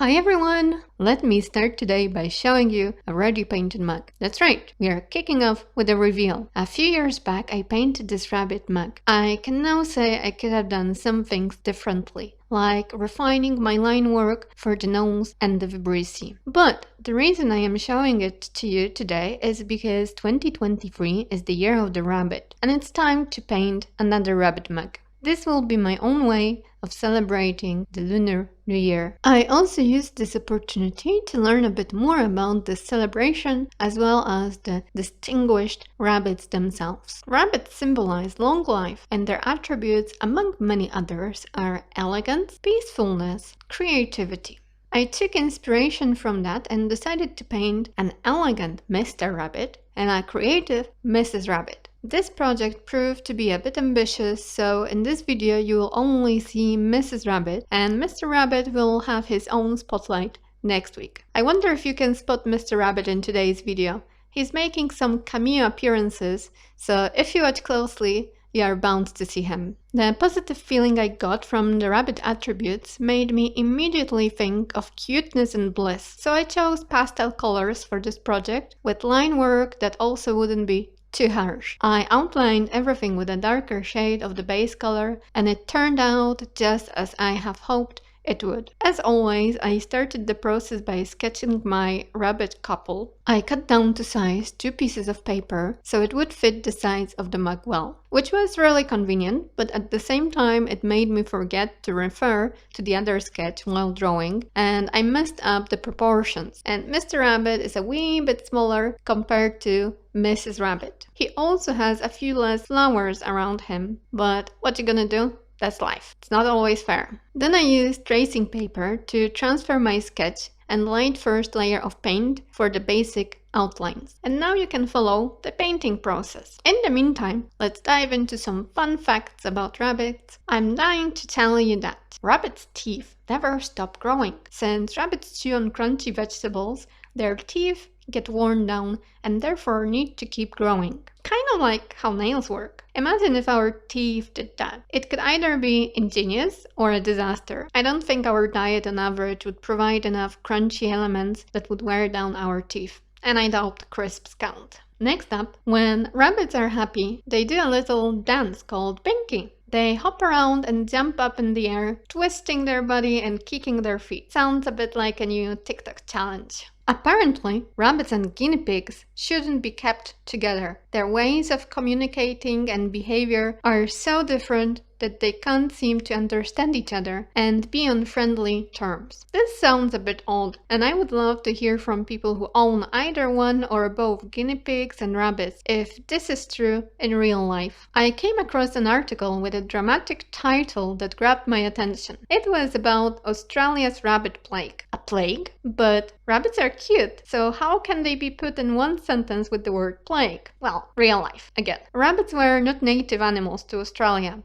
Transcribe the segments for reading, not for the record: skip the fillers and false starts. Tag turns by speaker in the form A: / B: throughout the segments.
A: Hi everyone! Let me start today by showing you a ready painted mug. That's right, we are kicking off with a reveal. A few years back I painted this rabbit mug. I can now say I could have done some things differently, like refining my line work for the nose and the vibrissae. But the reason I am showing it to you today is because 2023 is the year of the rabbit, and it's time to paint another rabbit mug. This will be my own way of celebrating the Lunar New Year. I also used this opportunity to learn a bit more about this celebration as well as the distinguished rabbits themselves. Rabbits symbolize long life, and their attributes, among many others, are elegance, peacefulness, creativity. I took inspiration from that and decided to paint an elegant Mr. Rabbit and a creative Mrs. Rabbit. This project proved to be a bit ambitious, so in this video you will only see Mrs. Rabbit, and Mr. Rabbit will have his own spotlight next week. I wonder if you can spot Mr. Rabbit in today's video. He's making some cameo appearances, so if you watch closely, you are bound to see him. The positive feeling I got from the rabbit attributes made me immediately think of cuteness and bliss, so I chose pastel colors for this project with line work that also wouldn't be too harsh. I outlined everything with a darker shade of the base color, and it turned out just as I have hoped it would. As always, I started the process by sketching my rabbit couple. I cut down to size 2 pieces of paper so it would fit the sides of the mug well, which was really convenient, but at the same time it made me forget to refer to the other sketch while drawing, and I messed up the proportions. And Mr. Rabbit is a wee bit smaller compared to Mrs. Rabbit. He also has a few less flowers around him, but what you gonna do? That's life. It's not always fair. Then I used tracing paper to transfer my sketch and laid first layer of paint for the basic outlines. And now you can follow the painting process. In the meantime, let's dive into some fun facts about rabbits. I'm dying to tell you that rabbits' teeth never stop growing. Since rabbits chew on crunchy vegetables, their teeth get worn down and therefore need to keep growing. Kind of like how nails work. Imagine if our teeth did that. It could either be ingenious or a disaster. I don't think our diet on average would provide enough crunchy elements that would wear down our teeth. And I doubt crisps count. Next up, when rabbits are happy, they do a little dance called pinky. They hop around and jump up in the air, twisting their body and kicking their feet. Sounds a bit like a new TikTok challenge. Apparently, rabbits and guinea pigs shouldn't be kept together. Their ways of communicating and behavior are so different that they can't seem to understand each other and be on friendly terms. This sounds a bit odd, and I would love to hear from people who own either one or both guinea pigs and rabbits if this is true in real life. I came across an article with a dramatic title that grabbed my attention. It was about Australia's rabbit plague. A plague? But rabbits are cute, so how can they be put in one sentence with the word plague? Well, real life, again. Rabbits were not native animals to Australia.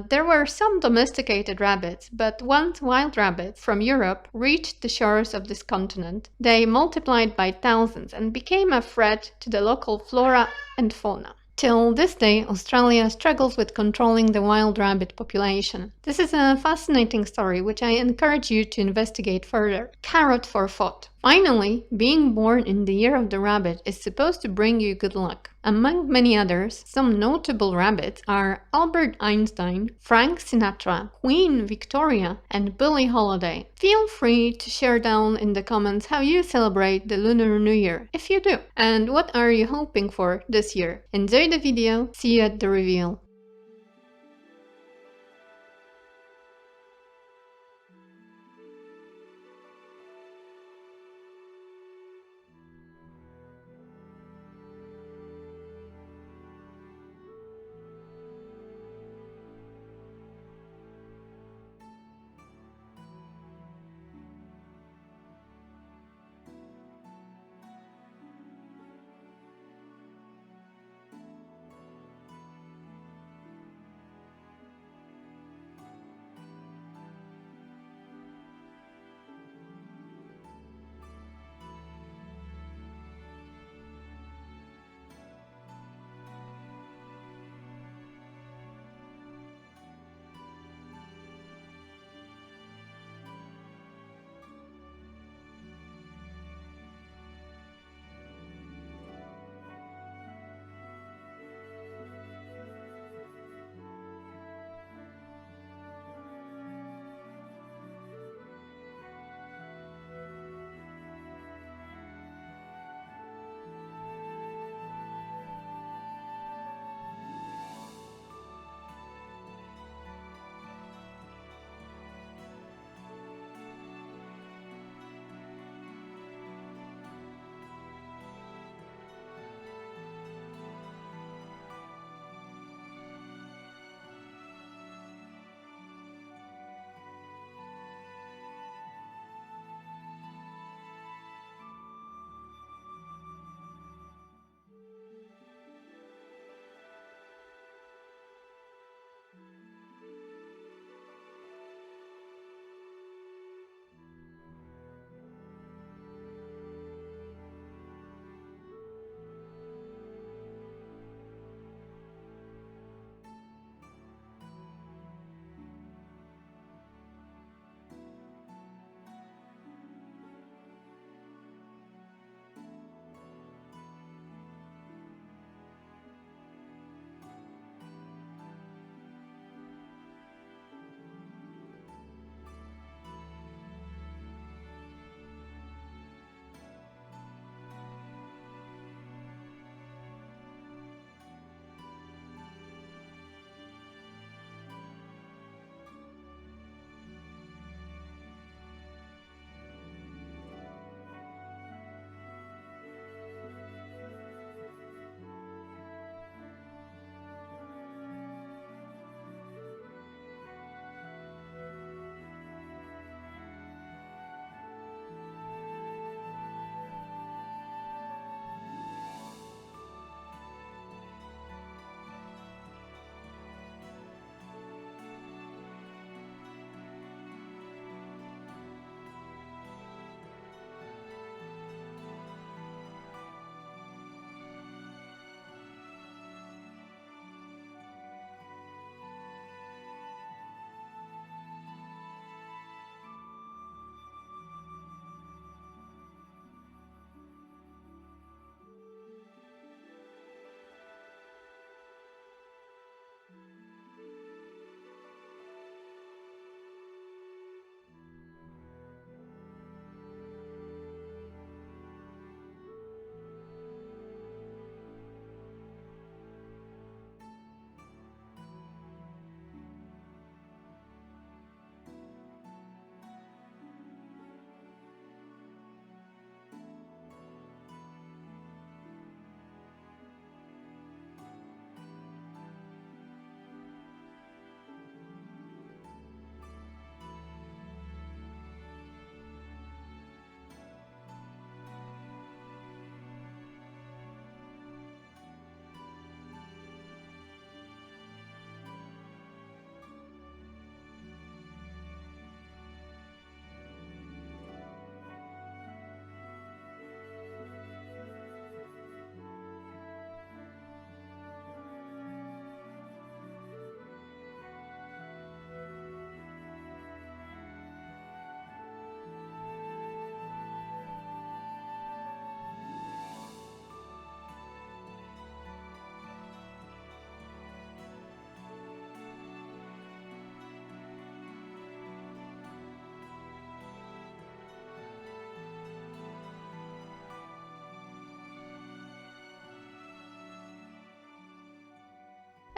A: There were some domesticated rabbits, but once wild rabbits from Europe reached the shores of this continent, they multiplied by thousands and became a threat to the local flora and fauna. Till this day, Australia struggles with controlling the wild rabbit population. This is a fascinating story which I encourage you to investigate further. Carrot for thought. Finally, being born in the year of the rabbit is supposed to bring you good luck. Among many others, some notable rabbits are Albert Einstein, Frank Sinatra, Queen Victoria, and Billie Holiday. Feel free to share down in the comments how you celebrate the Lunar New Year, if you do, and what are you hoping for this year. Enjoy the video, see you at the reveal.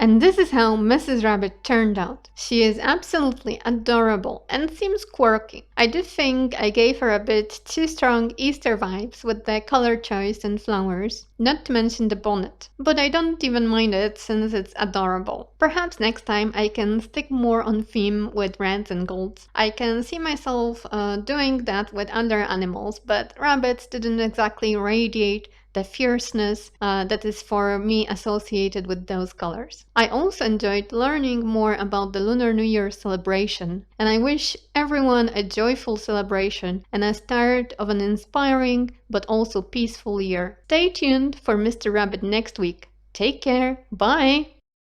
A: And this is how Mrs. Rabbit turned out. She is absolutely adorable and seems quirky. I do think I gave her a bit too strong Easter vibes with the color choice and flowers, not to mention the bonnet. But I don't even mind it since it's adorable. Perhaps next time I can stick more on theme with reds and golds. I can see myself doing that with other animals, but rabbits didn't exactly radiate the fierceness that is for me associated with those colors. I also enjoyed learning more about the Lunar New Year celebration, and I wish everyone a joyful celebration and a start of an inspiring but also peaceful year. Stay tuned for Mr. Rabbit next week. Take care. Bye!